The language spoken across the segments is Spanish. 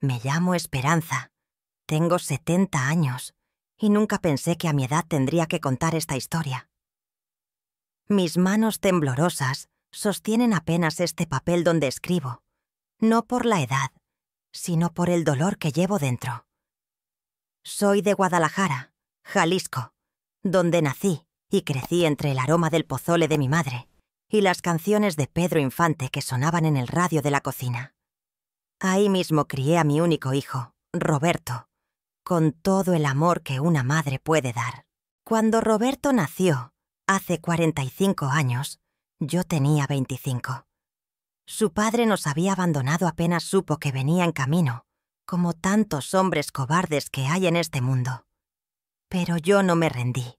Me llamo Esperanza. Tengo 70 años y nunca pensé que a mi edad tendría que contar esta historia. Mis manos temblorosas sostienen apenas este papel donde escribo, no por la edad, sino por el dolor que llevo dentro. Soy de Guadalajara, Jalisco, donde nací y crecí entre el aroma del pozole de mi madre y las canciones de Pedro Infante que sonaban en el radio de la cocina. Ahí mismo crié a mi único hijo, Roberto, con todo el amor que una madre puede dar. Cuando Roberto nació, hace 45 años, yo tenía 25. Su padre nos había abandonado apenas supo que venía en camino, como tantos hombres cobardes que hay en este mundo. Pero yo no me rendí.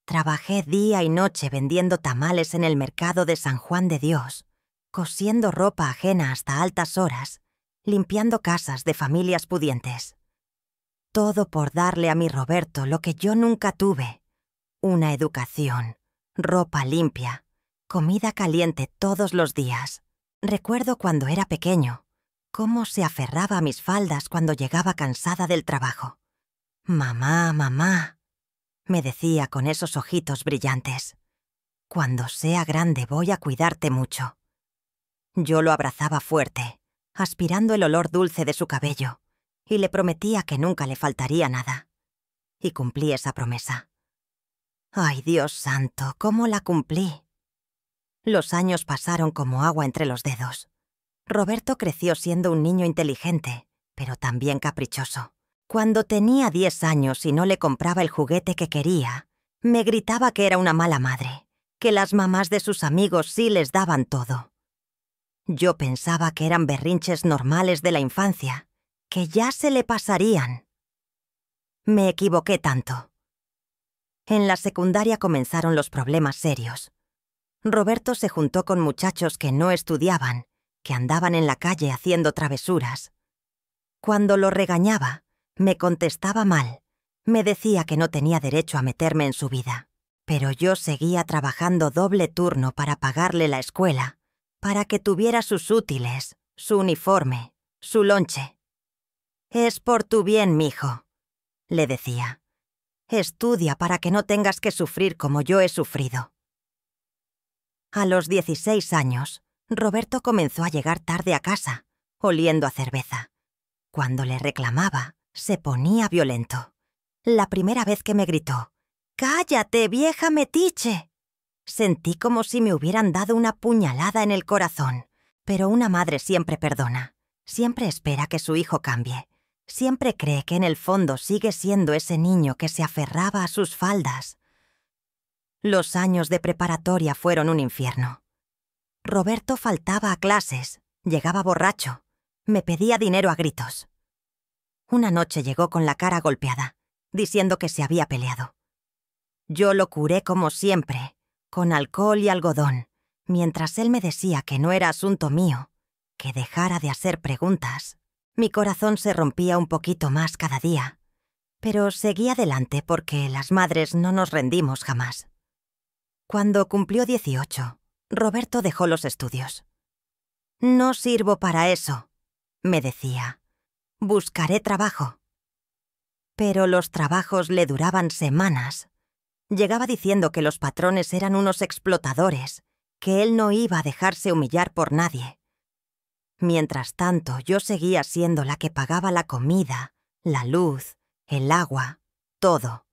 Trabajé día y noche vendiendo tamales en el mercado de San Juan de Dios, cosiendo ropa ajena hasta altas horas, limpiando casas de familias pudientes. Todo por darle a mi Roberto lo que yo nunca tuve: una educación, ropa limpia, comida caliente todos los días. Recuerdo cuando era pequeño, cómo se aferraba a mis faldas cuando llegaba cansada del trabajo. «Mamá, mamá», me decía con esos ojitos brillantes, «cuando sea grande voy a cuidarte mucho». Yo lo abrazaba fuerte, aspirando el olor dulce de su cabello, y le prometía que nunca le faltaría nada. Y cumplí esa promesa. ¡Ay, Dios santo! ¿Cómo la cumplí? Los años pasaron como agua entre los dedos. Roberto creció siendo un niño inteligente, pero también caprichoso. Cuando tenía 10 años y no le compraba el juguete que quería, me gritaba que era una mala madre, que las mamás de sus amigos sí les daban todo. Yo pensaba que eran berrinches normales de la infancia, que ya se le pasarían. Me equivoqué tanto. En la secundaria comenzaron los problemas serios. Roberto se juntó con muchachos que no estudiaban, que andaban en la calle haciendo travesuras. Cuando lo regañaba, me contestaba mal. Me decía que no tenía derecho a meterme en su vida. Pero yo seguía trabajando doble turno para pagarle la escuela, para que tuviera sus útiles, su uniforme, su lonche. «Es por tu bien, mijo», le decía. «Estudia para que no tengas que sufrir como yo he sufrido». A los 16 años, Roberto comenzó a llegar tarde a casa, oliendo a cerveza. Cuando le reclamaba, se ponía violento. La primera vez que me gritó, «¡Cállate, vieja metiche!», sentí como si me hubieran dado una puñalada en el corazón. Pero una madre siempre perdona, siempre espera que su hijo cambie, siempre cree que en el fondo sigue siendo ese niño que se aferraba a sus faldas. Los años de preparatoria fueron un infierno. Roberto faltaba a clases, llegaba borracho, me pedía dinero a gritos. Una noche llegó con la cara golpeada, diciendo que se había peleado. Yo lo curé como siempre, con alcohol y algodón, mientras él me decía que no era asunto mío, que dejara de hacer preguntas. Mi corazón se rompía un poquito más cada día, pero seguí adelante porque las madres no nos rendimos jamás. Cuando cumplió 18, Roberto dejó los estudios. «No sirvo para eso», me decía. «Buscaré trabajo». Pero los trabajos le duraban semanas. Llegaba diciendo que los patrones eran unos explotadores, que él no iba a dejarse humillar por nadie. Mientras tanto, yo seguía siendo la que pagaba la comida, la luz, el agua, todo.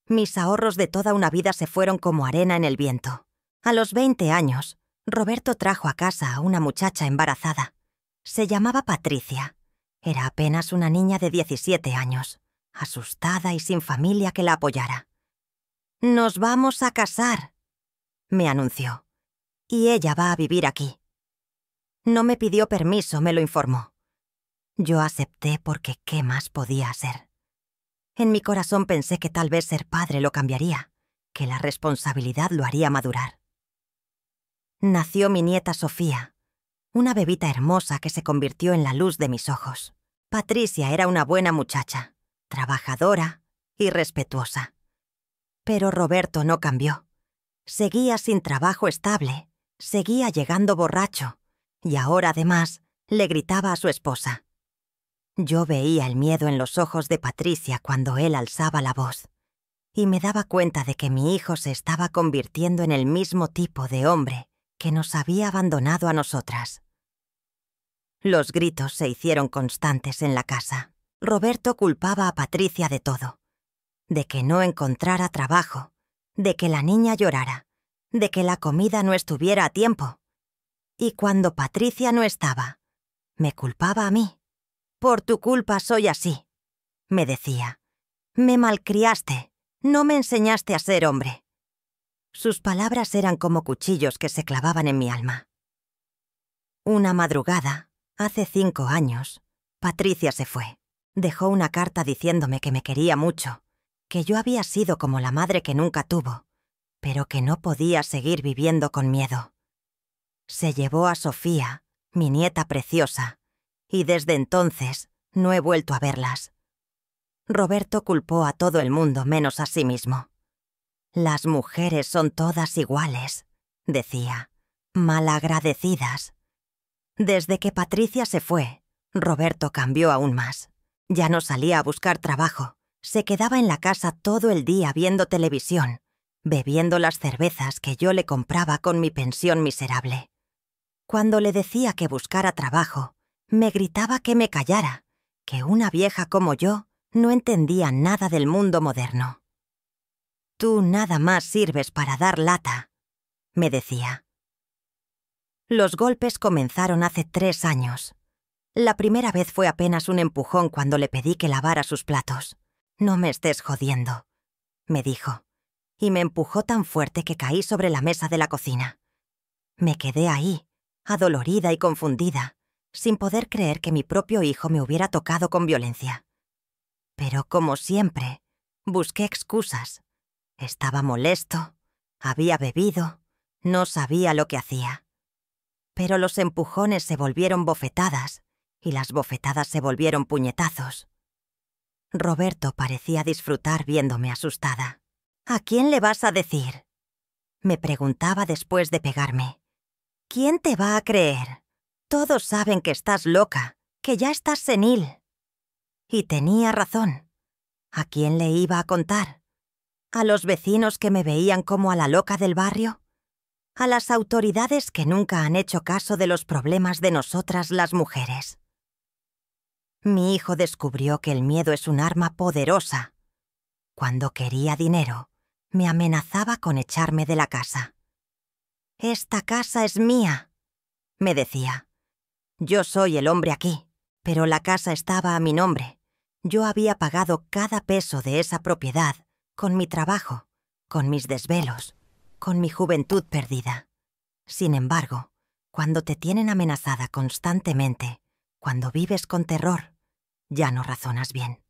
Mis ahorros de toda una vida se fueron como arena en el viento. A los 20 años, Roberto trajo a casa a una muchacha embarazada. Se llamaba Patricia. Era apenas una niña de 17 años, asustada y sin familia que la apoyara. «Nos vamos a casar», me anunció, «y ella va a vivir aquí». No me pidió permiso, me lo informó. Yo acepté porque ¿qué más podía hacer? En mi corazón pensé que tal vez ser padre lo cambiaría, que la responsabilidad lo haría madurar. Nació mi nieta Sofía, una bebita hermosa que se convirtió en la luz de mis ojos. Patricia era una buena muchacha, trabajadora y respetuosa. Pero Roberto no cambió. Seguía sin trabajo estable, seguía llegando borracho, y ahora además le gritaba a su esposa. Yo veía el miedo en los ojos de Patricia cuando él alzaba la voz, y me daba cuenta de que mi hijo se estaba convirtiendo en el mismo tipo de hombre que nos había abandonado a nosotras. Los gritos se hicieron constantes en la casa. Roberto culpaba a Patricia de todo: de que no encontrara trabajo, de que la niña llorara, de que la comida no estuviera a tiempo. Y cuando Patricia no estaba, me culpaba a mí. «Por tu culpa soy así», me decía. «Me malcriaste, no me enseñaste a ser hombre». Sus palabras eran como cuchillos que se clavaban en mi alma. Una madrugada, hace 5 años, Patricia se fue. Dejó una carta diciéndome que me quería mucho, que yo había sido como la madre que nunca tuvo, pero que no podía seguir viviendo con miedo. Se llevó a Sofía, mi nieta preciosa, y desde entonces no he vuelto a verlas. Roberto culpó a todo el mundo menos a sí mismo. «Las mujeres son todas iguales», decía, «malagradecidas». Desde que Patricia se fue, Roberto cambió aún más. Ya no salía a buscar trabajo, se quedaba en la casa todo el día viendo televisión, bebiendo las cervezas que yo le compraba con mi pensión miserable. Cuando le decía que buscara trabajo, me gritaba que me callara, que una vieja como yo no entendía nada del mundo moderno. «Tú nada más sirves para dar lata», me decía. Los golpes comenzaron hace 3 años. La primera vez fue apenas un empujón cuando le pedí que lavara sus platos. «No me estés jodiendo», me dijo, y me empujó tan fuerte que caí sobre la mesa de la cocina. Me quedé ahí, adolorida y confundida, sin poder creer que mi propio hijo me hubiera tocado con violencia. Pero, como siempre, busqué excusas. Estaba molesto, había bebido, no sabía lo que hacía. Pero los empujones se volvieron bofetadas y las bofetadas se volvieron puñetazos. Roberto parecía disfrutar viéndome asustada. «¿A quién le vas a decir?», me preguntaba después de pegarme. «¿Quién te va a creer? Todos saben que estás loca, que ya estás senil». Y tenía razón. ¿A quién le iba a contar? ¿A los vecinos que me veían como a la loca del barrio? ¿A las autoridades que nunca han hecho caso de los problemas de nosotras las mujeres? Mi hijo descubrió que el miedo es un arma poderosa. Cuando quería dinero, me amenazaba con echarme de la casa. «Esta casa es mía», me decía. «Yo soy el hombre aquí, pero la casa estaba a mi nombre. Yo había pagado cada peso de esa propiedad con mi trabajo, con mis desvelos, con mi juventud perdida. Sin embargo, cuando te tienen amenazada constantemente, cuando vives con terror, ya no razonas bien».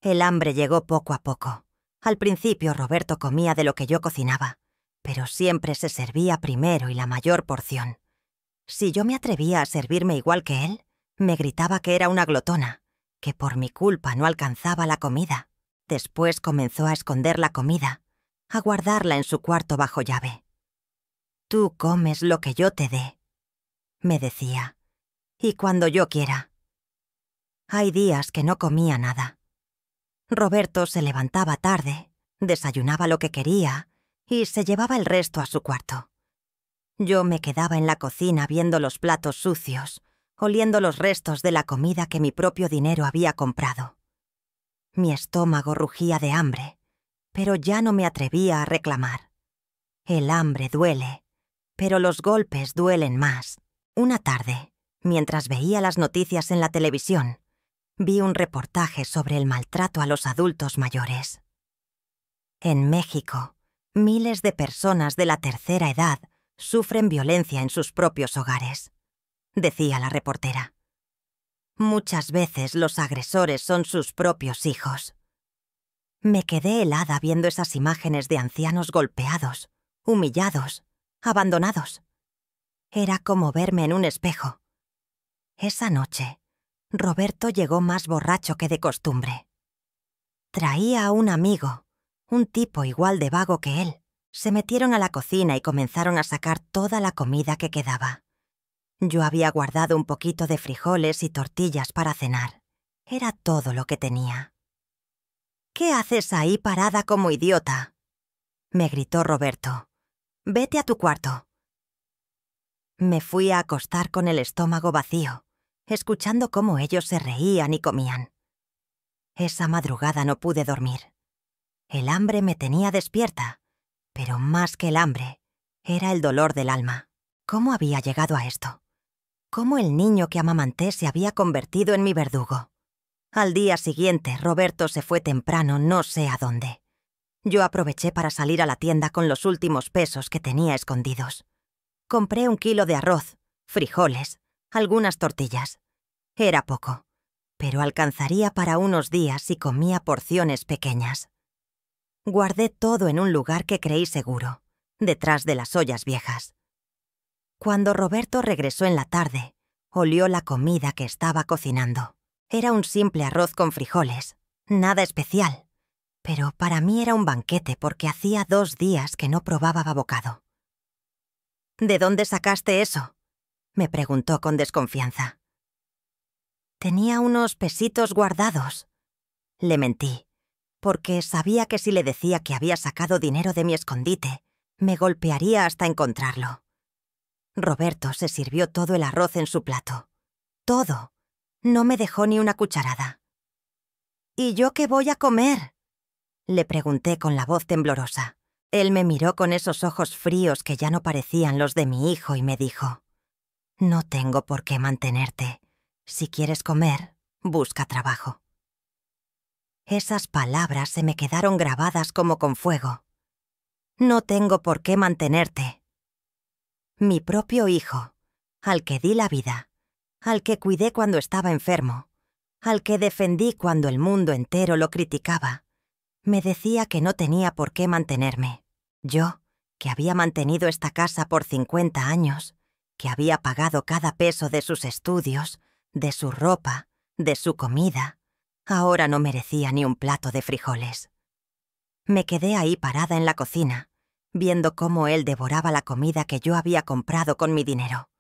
El hambre llegó poco a poco. Al principio Roberto comía de lo que yo cocinaba, pero siempre se servía primero y la mayor porción. Si yo me atrevía a servirme igual que él, me gritaba que era una glotona, que por mi culpa no alcanzaba la comida. Después comenzó a esconder la comida, a guardarla en su cuarto bajo llave. «Tú comes lo que yo te dé», me decía, «y cuando yo quiera». Hay días que no comía nada. Roberto se levantaba tarde, desayunaba lo que quería y se llevaba el resto a su cuarto. Yo me quedaba en la cocina viendo los platos sucios, oliendo los restos de la comida que mi propio dinero había comprado. Mi estómago rugía de hambre, pero ya no me atrevía a reclamar. El hambre duele, pero los golpes duelen más. Una tarde, mientras veía las noticias en la televisión, vi un reportaje sobre el maltrato a los adultos mayores. En México, miles de personas de la tercera edad sufren violencia en sus propios hogares, decía la reportera. Muchas veces los agresores son sus propios hijos. Me quedé helada viendo esas imágenes de ancianos golpeados, humillados, abandonados. Era como verme en un espejo. Esa noche, Roberto llegó más borracho que de costumbre. Traía a un amigo, un tipo igual de vago que él. Se metieron a la cocina y comenzaron a sacar toda la comida que quedaba. Yo había guardado un poquito de frijoles y tortillas para cenar. Era todo lo que tenía. «¿Qué haces ahí parada como idiota?», me gritó Roberto. «Vete a tu cuarto». Me fui a acostar con el estómago vacío, escuchando cómo ellos se reían y comían. Esa madrugada no pude dormir. El hambre me tenía despierta, pero más que el hambre, era el dolor del alma. ¿Cómo había llegado a esto? ¿Cómo el niño que amamanté se había convertido en mi verdugo? Al día siguiente, Roberto se fue temprano no sé a dónde. Yo aproveché para salir a la tienda con los últimos pesos que tenía escondidos. Compré 1 kilo de arroz, frijoles, algunas tortillas. Era poco, pero alcanzaría para unos días si comía porciones pequeñas. Guardé todo en un lugar que creí seguro, detrás de las ollas viejas. Cuando Roberto regresó en la tarde, olió la comida que estaba cocinando. Era un simple arroz con frijoles, nada especial, pero para mí era un banquete porque hacía 2 días que no probaba bocado. «¿De dónde sacaste eso?», me preguntó con desconfianza. «Tenía unos pesitos guardados». Le mentí, porque sabía que si le decía que había sacado dinero de mi escondite, me golpearía hasta encontrarlo. Roberto se sirvió todo el arroz en su plato. Todo. No me dejó ni una cucharada. «¿Y yo qué voy a comer?», le pregunté con la voz temblorosa. Él me miró con esos ojos fríos que ya no parecían los de mi hijo y me dijo: «No tengo por qué mantenerte. Si quieres comer, busca trabajo». Esas palabras se me quedaron grabadas como con fuego. No tengo por qué mantenerte. Mi propio hijo, al que di la vida, al que cuidé cuando estaba enfermo, al que defendí cuando el mundo entero lo criticaba, me decía que no tenía por qué mantenerme. Yo, que había mantenido esta casa por 50 años, que había pagado cada peso de sus estudios, de su ropa, de su comida, ahora no merecía ni un plato de frijoles. Me quedé ahí parada en la cocina, viendo cómo él devoraba la comida que yo había comprado con mi dinero.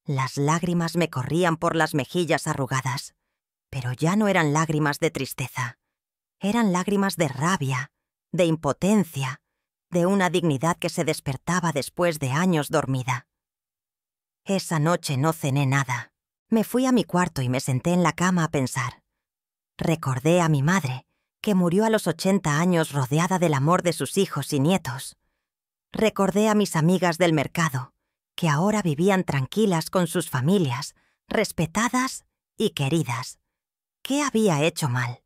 Las lágrimas me corrían por las mejillas arrugadas, pero ya no eran lágrimas de tristeza. Eran lágrimas de rabia, de impotencia, de una dignidad que se despertaba después de años dormida. Esa noche no cené nada. Me fui a mi cuarto y me senté en la cama a pensar. Recordé a mi madre, que murió a los 80 años rodeada del amor de sus hijos y nietos. Recordé a mis amigas del mercado, que ahora vivían tranquilas con sus familias, respetadas y queridas. ¿Qué había hecho mal?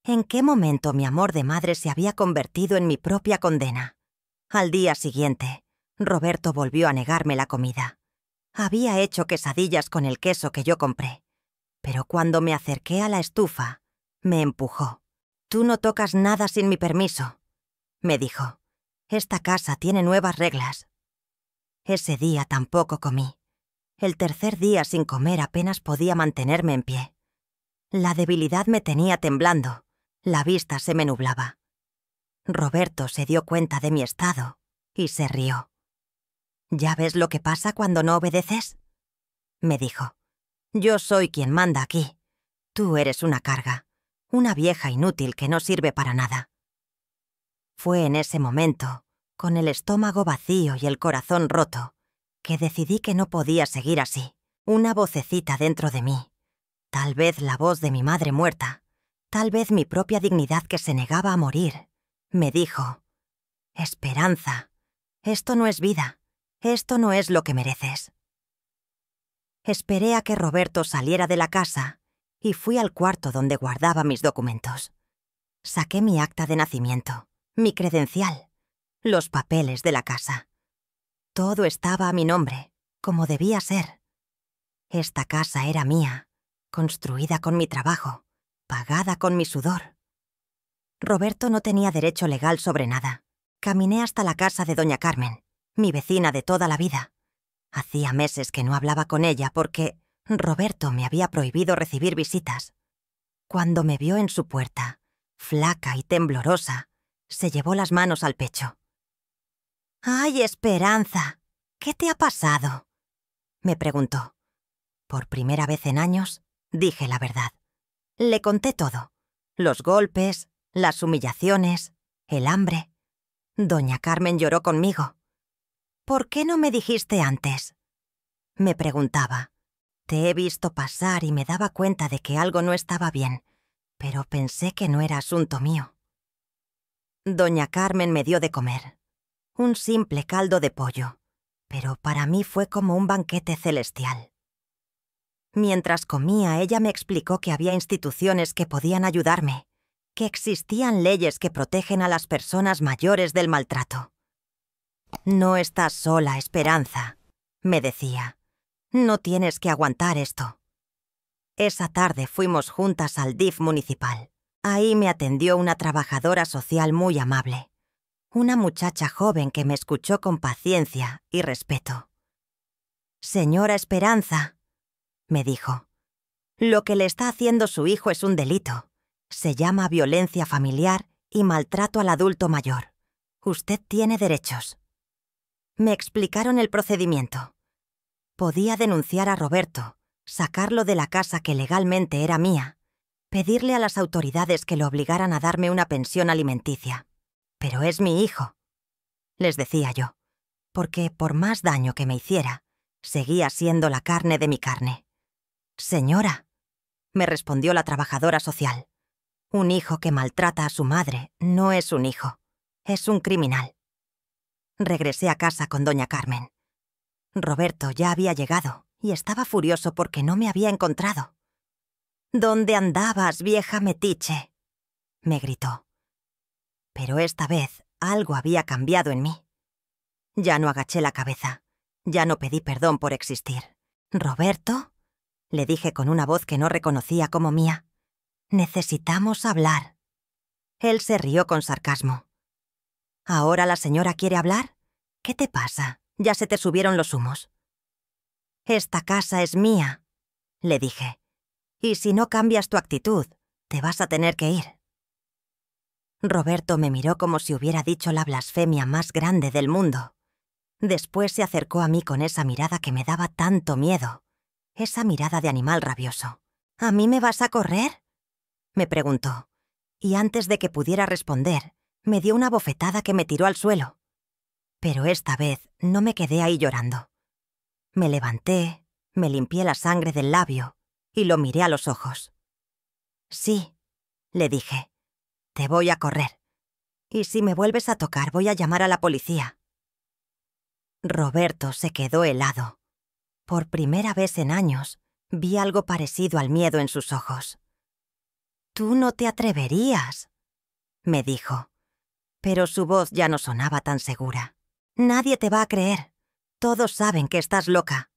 ¿En qué momento mi amor de madre se había convertido en mi propia condena? Al día siguiente, Roberto volvió a negarme la comida. Había hecho quesadillas con el queso que yo compré, pero cuando me acerqué a la estufa, me empujó. «Tú no tocas nada sin mi permiso», me dijo. «Esta casa tiene nuevas reglas». Ese día tampoco comí. El tercer día sin comer apenas podía mantenerme en pie. La debilidad me tenía temblando, la vista se me nublaba. Roberto se dio cuenta de mi estado y se rió. «¿Ya ves lo que pasa cuando no obedeces?», me dijo. «Yo soy quien manda aquí. Tú eres una carga, una vieja inútil que no sirve para nada». Fue en ese momento, con el estómago vacío y el corazón roto, que decidí que no podía seguir así. Una vocecita dentro de mí, tal vez la voz de mi madre muerta, tal vez mi propia dignidad que se negaba a morir, me dijo: «Esperanza, esto no es vida, esto no es lo que mereces». Esperé a que Roberto saliera de la casa y fui al cuarto donde guardaba mis documentos. Saqué mi acta de nacimiento, mi credencial, los papeles de la casa. Todo estaba a mi nombre, como debía ser. Esta casa era mía, construida con mi trabajo, pagada con mi sudor. Roberto no tenía derecho legal sobre nada. Caminé hasta la casa de doña Carmen, mi vecina de toda la vida. Hacía meses que no hablaba con ella porque Roberto me había prohibido recibir visitas. Cuando me vio en su puerta, flaca y temblorosa, se llevó las manos al pecho. «¡Ay, Esperanza! ¿Qué te ha pasado?», me preguntó. Por primera vez en años, dije la verdad. Le conté todo. Los golpes, las humillaciones, el hambre. Doña Carmen lloró conmigo. «¿Por qué no me dijiste antes?», me preguntaba. Te he visto pasar y me daba cuenta de que algo no estaba bien, pero pensé que no era asunto mío. Doña Carmen me dio de comer. Un simple caldo de pollo, pero para mí fue como un banquete celestial. Mientras comía, ella me explicó que había instituciones que podían ayudarme, que existían leyes que protegen a las personas mayores del maltrato. «No estás sola, Esperanza», me decía. «No tienes que aguantar esto». Esa tarde fuimos juntas al DIF municipal. Ahí me atendió una trabajadora social muy amable. Una muchacha joven que me escuchó con paciencia y respeto. «Señora Esperanza», me dijo, «lo que le está haciendo su hijo es un delito. Se llama violencia familiar y maltrato al adulto mayor. Usted tiene derechos». Me explicaron el procedimiento. Podía denunciar a Roberto, sacarlo de la casa que legalmente era mía, pedirle a las autoridades que lo obligaran a darme una pensión alimenticia. «Pero es mi hijo», les decía yo, porque por más daño que me hiciera, seguía siendo la carne de mi carne. «Señora», me respondió la trabajadora social, «un hijo que maltrata a su madre no es un hijo, es un criminal». Regresé a casa con doña Carmen. Roberto ya había llegado y estaba furioso porque no me había encontrado. «¿Dónde andabas, vieja metiche?», me gritó. Pero esta vez algo había cambiado en mí. Ya no agaché la cabeza, ya no pedí perdón por existir. «Roberto», le dije con una voz que no reconocía como mía, «necesitamos hablar». Él se rió con sarcasmo. «¿Ahora la señora quiere hablar? ¿Qué te pasa? Ya se te subieron los humos». «Esta casa es mía», le dije, «y si no cambias tu actitud, te vas a tener que ir». Roberto me miró como si hubiera dicho la blasfemia más grande del mundo. Después se acercó a mí con esa mirada que me daba tanto miedo, esa mirada de animal rabioso. «¿A mí me vas a correr?», me preguntó, y antes de que pudiera responder, me dio una bofetada que me tiró al suelo. Pero esta vez no me quedé ahí llorando. Me levanté, me limpié la sangre del labio y lo miré a los ojos. «Sí», le dije, «te voy a correr. Y si me vuelves a tocar, voy a llamar a la policía». Roberto se quedó helado. Por primera vez en años, vi algo parecido al miedo en sus ojos. «Tú no te atreverías», me dijo, pero su voz ya no sonaba tan segura. «Nadie te va a creer. Todos saben que estás loca».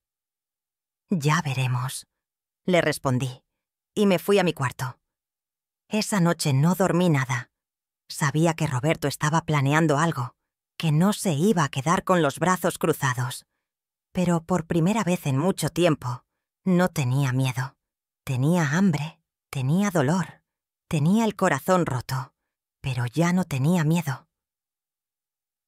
«Ya veremos», le respondí, y me fui a mi cuarto. Esa noche no dormí nada. Sabía que Roberto estaba planeando algo, que no se iba a quedar con los brazos cruzados. Pero por primera vez en mucho tiempo, no tenía miedo. Tenía hambre, tenía dolor, tenía el corazón roto, pero ya no tenía miedo.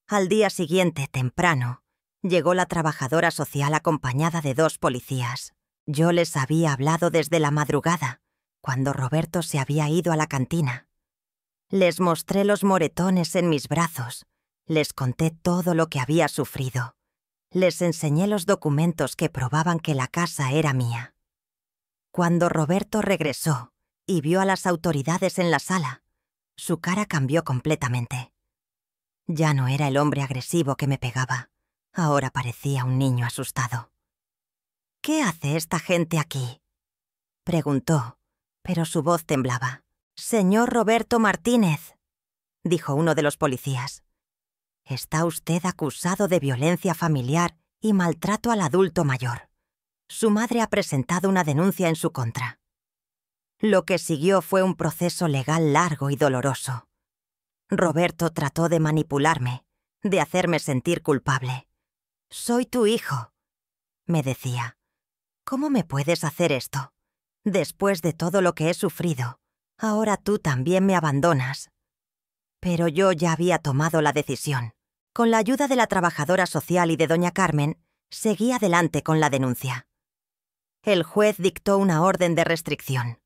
Al día siguiente, temprano, llegó la trabajadora social acompañada de 2 policías. Yo les había hablado desde la madrugada, cuando Roberto se había ido a la cantina. Les mostré los moretones en mis brazos, les conté todo lo que había sufrido. Les enseñé los documentos que probaban que la casa era mía. Cuando Roberto regresó y vio a las autoridades en la sala, su cara cambió completamente. Ya no era el hombre agresivo que me pegaba, ahora parecía un niño asustado. «¿Qué hace esta gente aquí?», preguntó, pero su voz temblaba. «Señor Roberto Martínez», dijo uno de los policías, «está usted acusado de violencia familiar y maltrato al adulto mayor. Su madre ha presentado una denuncia en su contra». Lo que siguió fue un proceso legal largo y doloroso. Roberto trató de manipularme, de hacerme sentir culpable. «Soy tu hijo», me decía. «¿Cómo me puedes hacer esto? Después de todo lo que he sufrido, ahora tú también me abandonas». Pero yo ya había tomado la decisión. Con la ayuda de la trabajadora social y de doña Carmen, Seguí adelante con la denuncia. El juez dictó una orden de restricción.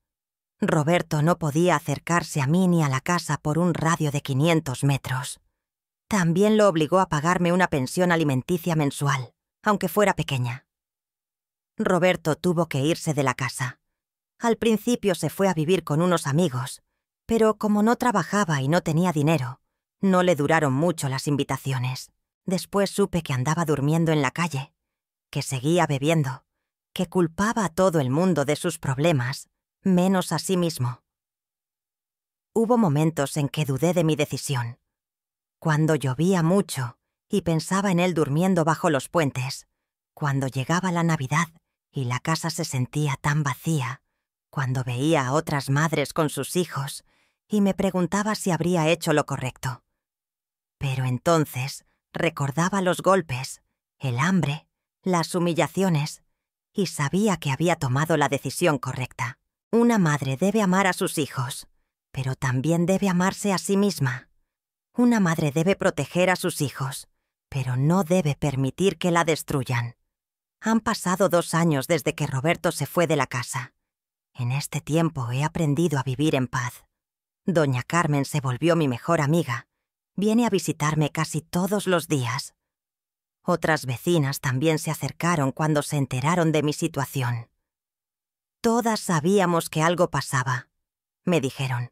Roberto no podía acercarse a mí ni a la casa por un radio de 500 metros. También lo obligó a pagarme una pensión alimenticia mensual, aunque fuera pequeña. Roberto tuvo que irse de la casa. Al principio se fue a vivir con unos amigos, pero como no trabajaba y no tenía dinero, no le duraron mucho las invitaciones. Después supe que andaba durmiendo en la calle, que seguía bebiendo, que culpaba a todo el mundo de sus problemas, menos a sí mismo. Hubo momentos en que dudé de mi decisión. Cuando llovía mucho y pensaba en él durmiendo bajo los puentes, cuando llegaba la Navidad y la casa se sentía tan vacía, cuando veía a otras madres con sus hijos y me preguntaba si habría hecho lo correcto. Pero entonces recordaba los golpes, el hambre, las humillaciones, y sabía que había tomado la decisión correcta. Una madre debe amar a sus hijos, pero también debe amarse a sí misma. Una madre debe proteger a sus hijos, pero no debe permitir que la destruyan. Han pasado 2 años desde que Roberto se fue de la casa. En este tiempo he aprendido a vivir en paz. Doña Carmen se volvió mi mejor amiga. Viene a visitarme casi todos los días. Otras vecinas también se acercaron cuando se enteraron de mi situación. Todas sabíamos que algo pasaba, me dijeron,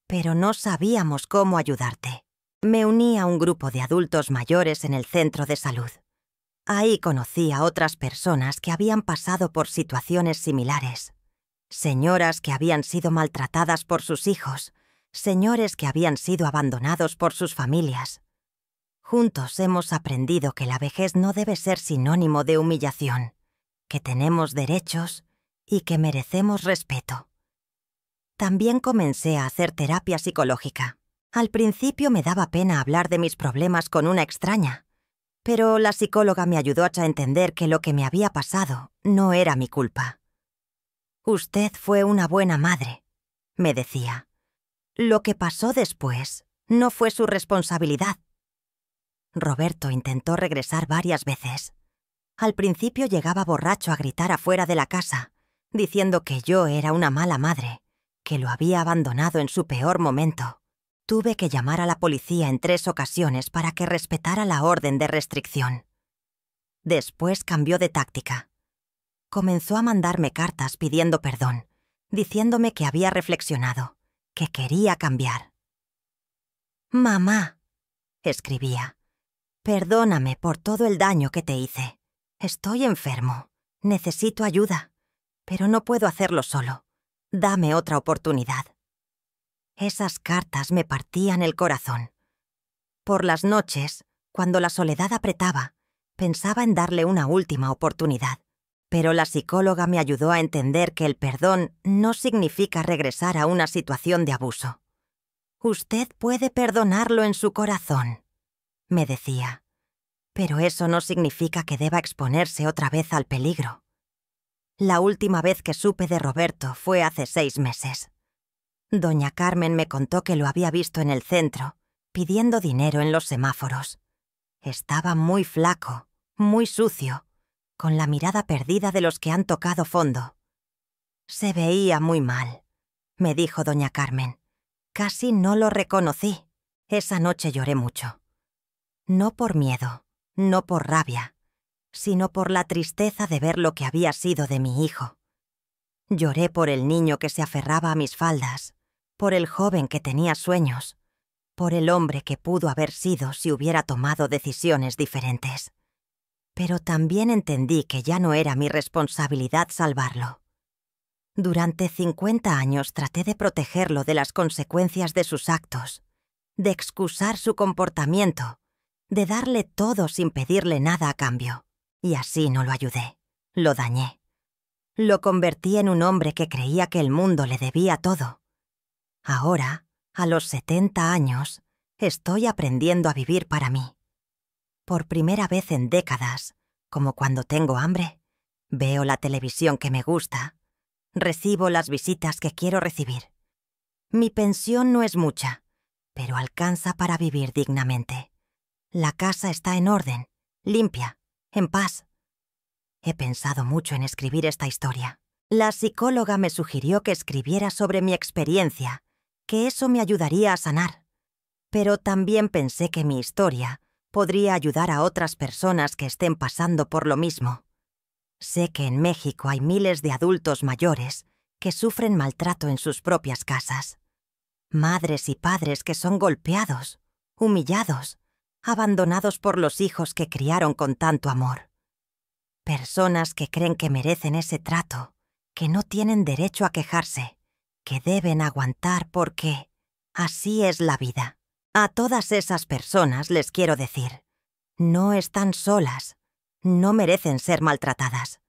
pero no sabíamos cómo ayudarte. Me uní a un grupo de adultos mayores en el centro de salud. Ahí conocí a otras personas que habían pasado por situaciones similares. Señoras que habían sido maltratadas por sus hijos, señores que habían sido abandonados por sus familias. Juntos hemos aprendido que la vejez no debe ser sinónimo de humillación, que tenemos derechos y que merecemos respeto. También comencé a hacer terapia psicológica. Al principio me daba pena hablar de mis problemas con una extraña, pero la psicóloga me ayudó a entender que lo que me había pasado no era mi culpa. «Usted fue una buena madre», me decía. «Lo que pasó después no fue su responsabilidad». Roberto intentó regresar varias veces. Al principio llegaba borracho a gritar afuera de la casa, diciendo que yo era una mala madre, que lo había abandonado en su peor momento. Tuve que llamar a la policía en 3 ocasiones para que respetara la orden de restricción. Después cambió de táctica. Comenzó a mandarme cartas pidiendo perdón, diciéndome que había reflexionado, que quería cambiar. «Mamá», escribía, «perdóname por todo el daño que te hice. Estoy enfermo, necesito ayuda, pero no puedo hacerlo solo. Dame otra oportunidad». Esas cartas me partían el corazón. Por las noches, cuando la soledad apretaba, pensaba en darle una última oportunidad. Pero la psicóloga me ayudó a entender que el perdón no significa regresar a una situación de abuso. «Usted puede perdonarlo en su corazón», me decía, «pero eso no significa que deba exponerse otra vez al peligro». La última vez que supe de Roberto fue hace 6 meses. Doña Carmen me contó que lo había visto en el centro, pidiendo dinero en los semáforos. Estaba muy flaco, muy sucio, con la mirada perdida de los que han tocado fondo. «Se veía muy mal», me dijo doña Carmen. «Casi no lo reconocí». Esa noche lloré mucho. No por miedo, no por rabia, sino por la tristeza de ver lo que había sido de mi hijo. Lloré por el niño que se aferraba a mis faldas, por el joven que tenía sueños, por el hombre que pudo haber sido si hubiera tomado decisiones diferentes. Pero también entendí que ya no era mi responsabilidad salvarlo. Durante 50 años traté de protegerlo de las consecuencias de sus actos, de excusar su comportamiento, de darle todo sin pedirle nada a cambio. Y así no lo ayudé, lo dañé. Lo convertí en un hombre que creía que el mundo le debía todo. Ahora, a los 70 años, estoy aprendiendo a vivir para mí. Por primera vez en décadas, como cuando tengo hambre, veo la televisión que me gusta, recibo las visitas que quiero recibir. Mi pensión no es mucha, pero alcanza para vivir dignamente. La casa está en orden, limpia, en paz. He pensado mucho en escribir esta historia. La psicóloga me sugirió que escribiera sobre mi experiencia, que eso me ayudaría a sanar. Pero también pensé que mi historia podría ayudar a otras personas que estén pasando por lo mismo. Sé que en México hay miles de adultos mayores que sufren maltrato en sus propias casas. Madres y padres que son golpeados, humillados, abandonados por los hijos que criaron con tanto amor. Personas que creen que merecen ese trato, que no tienen derecho a quejarse, que deben aguantar porque así es la vida. A todas esas personas les quiero decir, no están solas, no merecen ser maltratadas.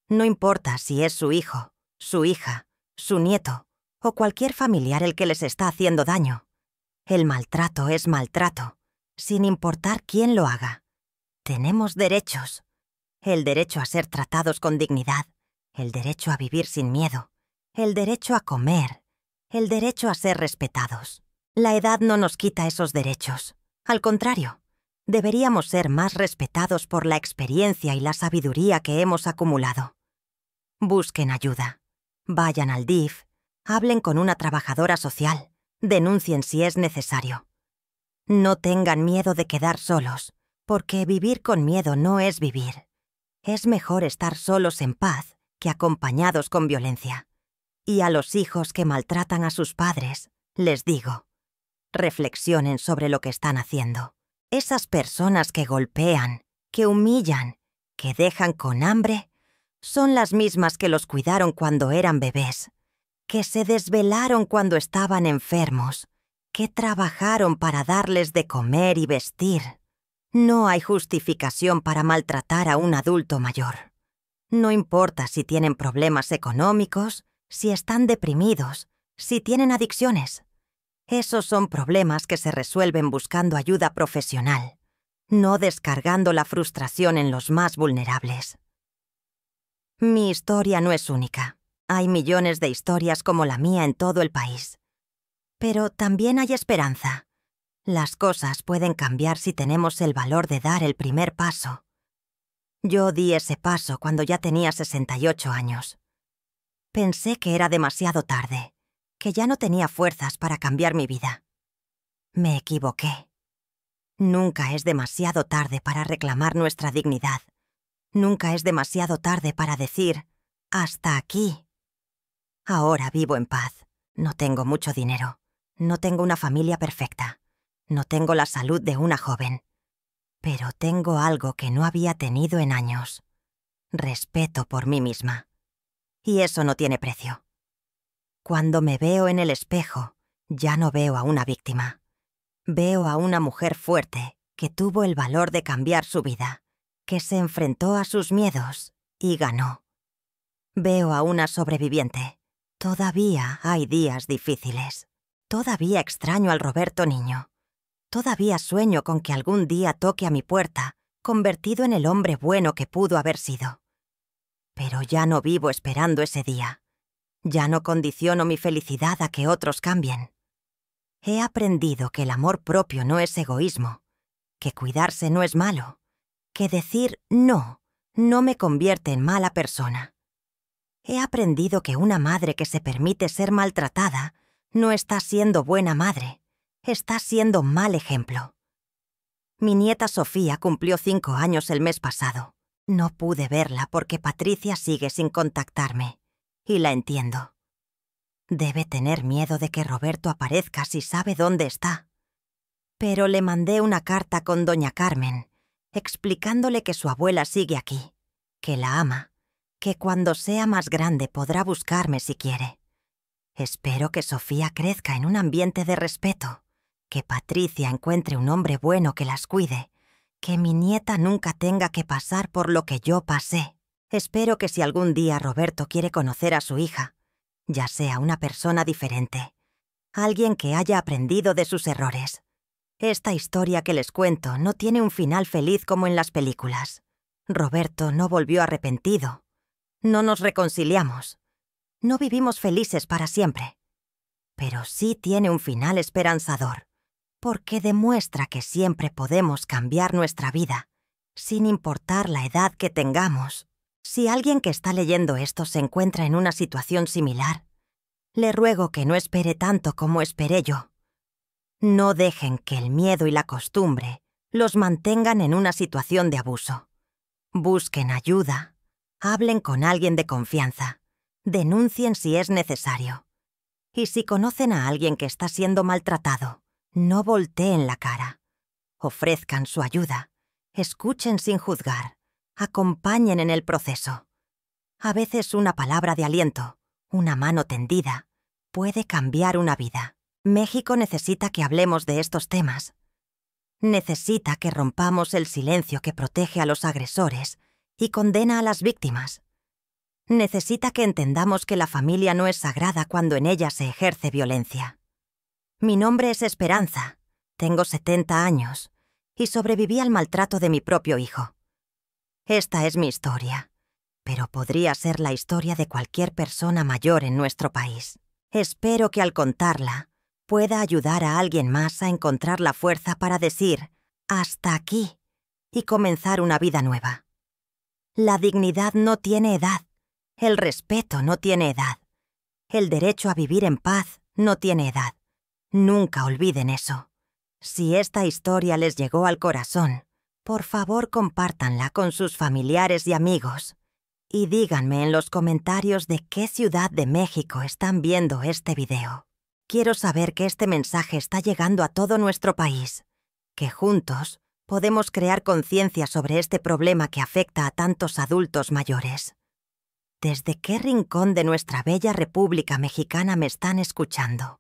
No importa si es su hijo, su hija, su nieto o cualquier familiar el que les está haciendo daño. El maltrato es maltrato, sin importar quién lo haga. Tenemos derechos. El derecho a ser tratados con dignidad, el derecho a vivir sin miedo, el derecho a comer, el derecho a ser respetados. La edad no nos quita esos derechos. Al contrario, deberíamos ser más respetados por la experiencia y la sabiduría que hemos acumulado. Busquen ayuda. Vayan al DIF, hablen con una trabajadora social, denuncien si es necesario. No tengan miedo de quedar solos, porque vivir con miedo no es vivir. Es mejor estar solos en paz que acompañados con violencia. Y a los hijos que maltratan a sus padres, les digo, reflexionen sobre lo que están haciendo. Esas personas que golpean, que humillan, que dejan con hambre, son las mismas que los cuidaron cuando eran bebés, que se desvelaron cuando estaban enfermos, que trabajaron para darles de comer y vestir. No hay justificación para maltratar a un adulto mayor. No importa si tienen problemas económicos, si están deprimidos, si tienen adicciones. Esos son problemas que se resuelven buscando ayuda profesional, no descargando la frustración en los más vulnerables. Mi historia no es única. Hay millones de historias como la mía en todo el país. Pero también hay esperanza. Las cosas pueden cambiar si tenemos el valor de dar el primer paso. Yo di ese paso cuando ya tenía 68 años. Pensé que era demasiado tarde, que ya no tenía fuerzas para cambiar mi vida. Me equivoqué. Nunca es demasiado tarde para reclamar nuestra dignidad. Nunca es demasiado tarde para decir, hasta aquí. Ahora vivo en paz. No tengo mucho dinero. No tengo una familia perfecta. No tengo la salud de una joven. Pero tengo algo que no había tenido en años. Respeto por mí misma. Y eso no tiene precio. Cuando me veo en el espejo, ya no veo a una víctima. Veo a una mujer fuerte que tuvo el valor de cambiar su vida, que se enfrentó a sus miedos y ganó. Veo a una sobreviviente. Todavía hay días difíciles. Todavía extraño al Roberto niño. Todavía sueño con que algún día toque a mi puerta, convertido en el hombre bueno que pudo haber sido. Pero ya no vivo esperando ese día. Ya no condiciono mi felicidad a que otros cambien. He aprendido que el amor propio no es egoísmo, que cuidarse no es malo, que decir no me convierte en mala persona. He aprendido que una madre que se permite ser maltratada no está siendo buena madre, está siendo mal ejemplo. Mi nieta Sofía cumplió 5 años el mes pasado. No pude verla porque Patricia sigue sin contactarme, y la entiendo. Debe tener miedo de que Roberto aparezca si sabe dónde está. Pero le mandé una carta con doña Carmen, explicándole que su abuela sigue aquí, que la ama, que cuando sea más grande podrá buscarme si quiere. Espero que Sofía crezca en un ambiente de respeto, que Patricia encuentre un hombre bueno que las cuide, que mi nieta nunca tenga que pasar por lo que yo pasé. Espero que si algún día Roberto quiere conocer a su hija, ya sea una persona diferente, alguien que haya aprendido de sus errores. Esta historia que les cuento no tiene un final feliz como en las películas. Roberto no volvió arrepentido. No nos reconciliamos. No vivimos felices para siempre. Pero sí tiene un final esperanzador, porque demuestra que siempre podemos cambiar nuestra vida, sin importar la edad que tengamos Si alguien que está leyendo esto se encuentra en una situación similar, le ruego que no espere tanto como esperé yo. No dejen que el miedo y la costumbre los mantengan en una situación de abuso. Busquen ayuda, hablen con alguien de confianza, denuncien si es necesario. Y si conocen a alguien que está siendo maltratado, no volteen la cara. Ofrezcan su ayuda, escuchen sin juzgar, acompañen en el proceso. A veces una palabra de aliento, una mano tendida, puede cambiar una vida. México necesita que hablemos de estos temas. Necesita que rompamos el silencio que protege a los agresores y condena a las víctimas. Necesita que entendamos que la familia no es sagrada cuando en ella se ejerce violencia. Mi nombre es Esperanza, tengo 70 años y sobreviví al maltrato de mi propio hijo. Esta es mi historia, pero podría ser la historia de cualquier persona mayor en nuestro país. Espero que al contarla pueda ayudar a alguien más a encontrar la fuerza para decir «hasta aquí» y comenzar una vida nueva. La dignidad no tiene edad, el respeto no tiene edad, el derecho a vivir en paz no tiene edad. Nunca olviden eso. Si esta historia les llegó al corazón, por favor compártanla con sus familiares y amigos y díganme en los comentarios de qué ciudad de México están viendo este video. Quiero saber que este mensaje está llegando a todo nuestro país, que juntos podemos crear conciencia sobre este problema que afecta a tantos adultos mayores. ¿Desde qué rincón de nuestra bella República Mexicana me están escuchando?